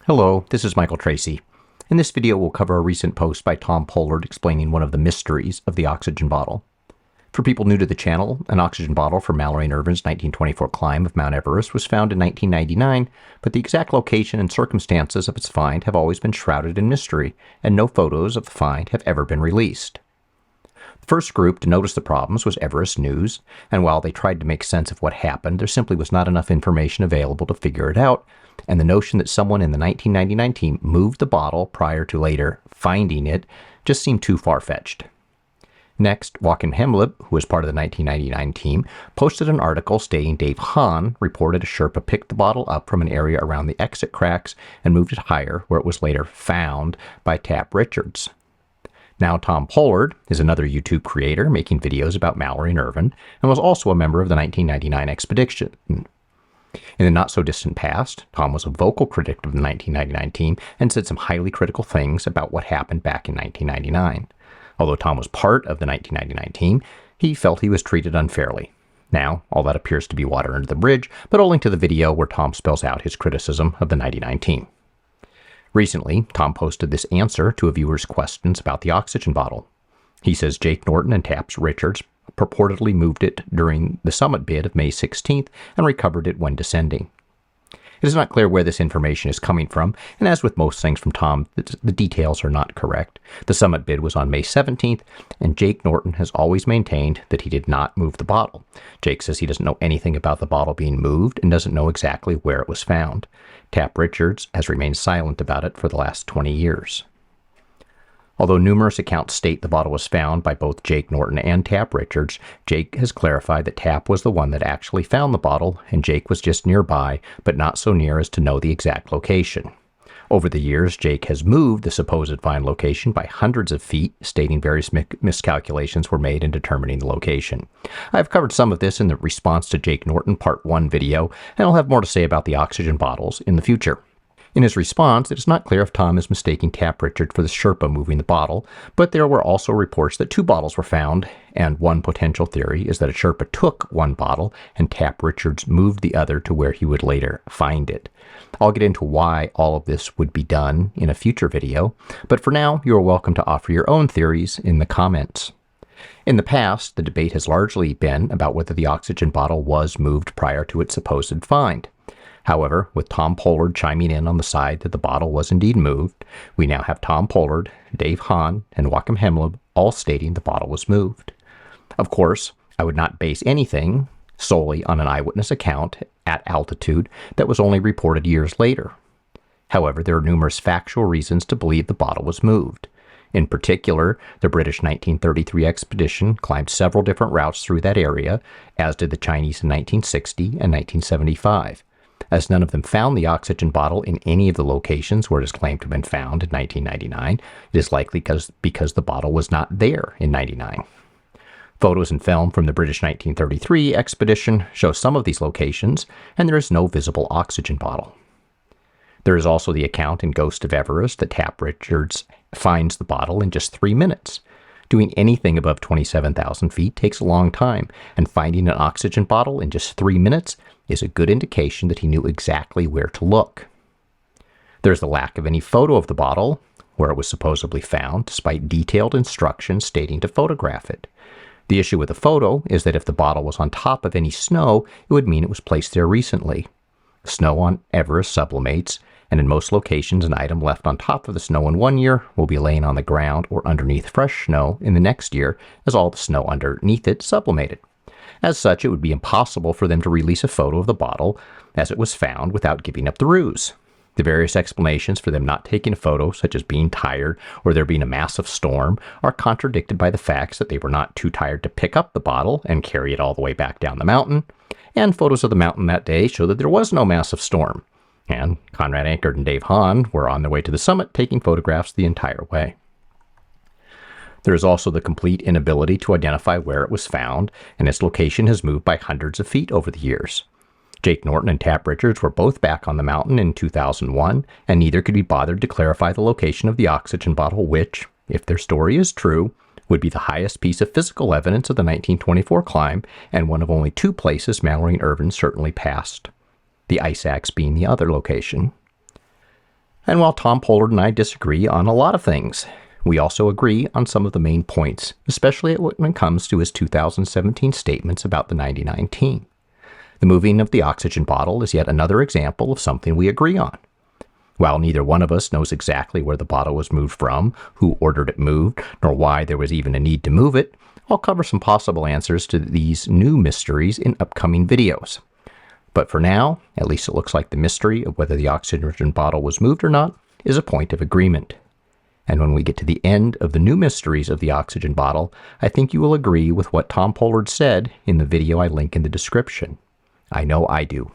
Hello, this is Michael Tracy. In this video, we'll cover a recent post by Thom Pollard explaining one of the mysteries of the oxygen bottle. For people new to the channel, an oxygen bottle from Mallory and Irvine's 1924 climb of Mount Everest was found in 1999, but the exact location and circumstances of its find have always been shrouded in mystery, and no photos of the find have ever been released. The first group to notice the problems was Everest News, and while they tried to make sense of what happened, there simply was not enough information available to figure it out, and the notion that someone in the 1999 team moved the bottle prior to later finding it just seemed too far-fetched. Next, Joachim Hemleb, who was part of the 1999 team, posted an article stating Dave Hahn reported a Sherpa picked the bottle up from an area around the exit cracks and moved it higher, where it was later found by Tap Richards. Now, Thom Pollard is another YouTube creator making videos about Mallory and Irvine, and was also a member of the 1999 expedition. In the not-so-distant past, Thom was a vocal critic of the 1999 team and said some highly critical things about what happened back in 1999. Although Thom was part of the 1999 team, he felt he was treated unfairly. Now, all that appears to be water under the bridge, but I'll link to the video where Thom spells out his criticism of the 99 team. Recently, Thom posted this answer to a viewer's questions about the oxygen bottle. He says Jake Norton and Tap Richards purportedly moved it during the summit bid of May 16th and recovered it when descending. It is not clear where this information is coming from, and as with most things from Thom, the details are not correct. The summit bid was on May 17th, and Jake Norton has always maintained that he did not move the bottle. Jake says he doesn't know anything about the bottle being moved and doesn't know exactly where it was found. Tap Richards has remained silent about it for the last 20 years. Although numerous accounts state the bottle was found by both Jake Norton and Tap Richards, Jake has clarified that Tap was the one that actually found the bottle, and Jake was just nearby, but not so near as to know the exact location. Over the years, Jake has moved the supposed find location by hundreds of feet, stating various miscalculations were made in determining the location. I've covered some of this in the response to Jake Norton Part 1 video, and I'll have more to say about the oxygen bottles in the future. In his response, it is not clear if Thom is mistaking Tap Richards for the Sherpa moving the bottle, but there were also reports that two bottles were found, and one potential theory is that a Sherpa took one bottle and Tap Richards moved the other to where he would later find it. I'll get into why all of this would be done in a future video, but for now, you are welcome to offer your own theories in the comments. In the past, the debate has largely been about whether the oxygen bottle was moved prior to its supposed find. However, with Thom Pollard chiming in on the side that the bottle was indeed moved, we now have Thom Pollard, Dave Hahn, and Joachim Hemleb all stating the bottle was moved. Of course, I would not base anything solely on an eyewitness account at altitude that was only reported years later. However, there are numerous factual reasons to believe the bottle was moved. In particular, the British 1933 expedition climbed several different routes through that area, as did the Chinese in 1960 and 1975. As none of them found the oxygen bottle in any of the locations where it is claimed to have been found in 1999, it is likely because the bottle was not there in 99. Photos and film from the British 1933 expedition show some of these locations, and there is no visible oxygen bottle. There is also the account in Ghost of Everest that Tap Richards finds the bottle in just 3 minutes. Doing anything above 27,000 feet takes a long time, and finding an oxygen bottle in just 3 minutes is a good indication that he knew exactly where to look. There's the lack of any photo of the bottle, where it was supposedly found, despite detailed instructions stating to photograph it. The issue with the photo is that if the bottle was on top of any snow, it would mean it was placed there recently. Snow on Everest sublimates, and in most locations, an item left on top of the snow in one year will be laying on the ground or underneath fresh snow in the next year, as all the snow underneath it sublimated. As such, it would be impossible for them to release a photo of the bottle as it was found without giving up the ruse. The various explanations for them not taking a photo, such as being tired or there being a massive storm, are contradicted by the facts that they were not too tired to pick up the bottle and carry it all the way back down the mountain, and photos of the mountain that day show that there was no massive storm. And Conrad Anchor and Dave Hahn were on their way to the summit taking photographs the entire way. There is also the complete inability to identify where it was found, and its location has moved by hundreds of feet over the years. Jake Norton and Tap Richards were both back on the mountain in 2001, and neither could be bothered to clarify the location of the oxygen bottle, which, if their story is true, would be the highest piece of physical evidence of the 1924 climb, and one of only two places Mallory and Irvine certainly passed, the ice axe being the other location. And while Thom Pollard and I disagree on a lot of things, we also agree on some of the main points, especially when it comes to his 2017 statements about the 99 team. The moving of the oxygen bottle is yet another example of something we agree on. While neither one of us knows exactly where the bottle was moved from, who ordered it moved, nor why there was even a need to move it, I'll cover some possible answers to these new mysteries in upcoming videos. But for now, at least it looks like the mystery of whether the oxygen bottle was moved or not is a point of agreement. And when we get to the end of the new mysteries of the oxygen bottle, I think you will agree with what Thom Pollard said in the video I link in the description. I know I do.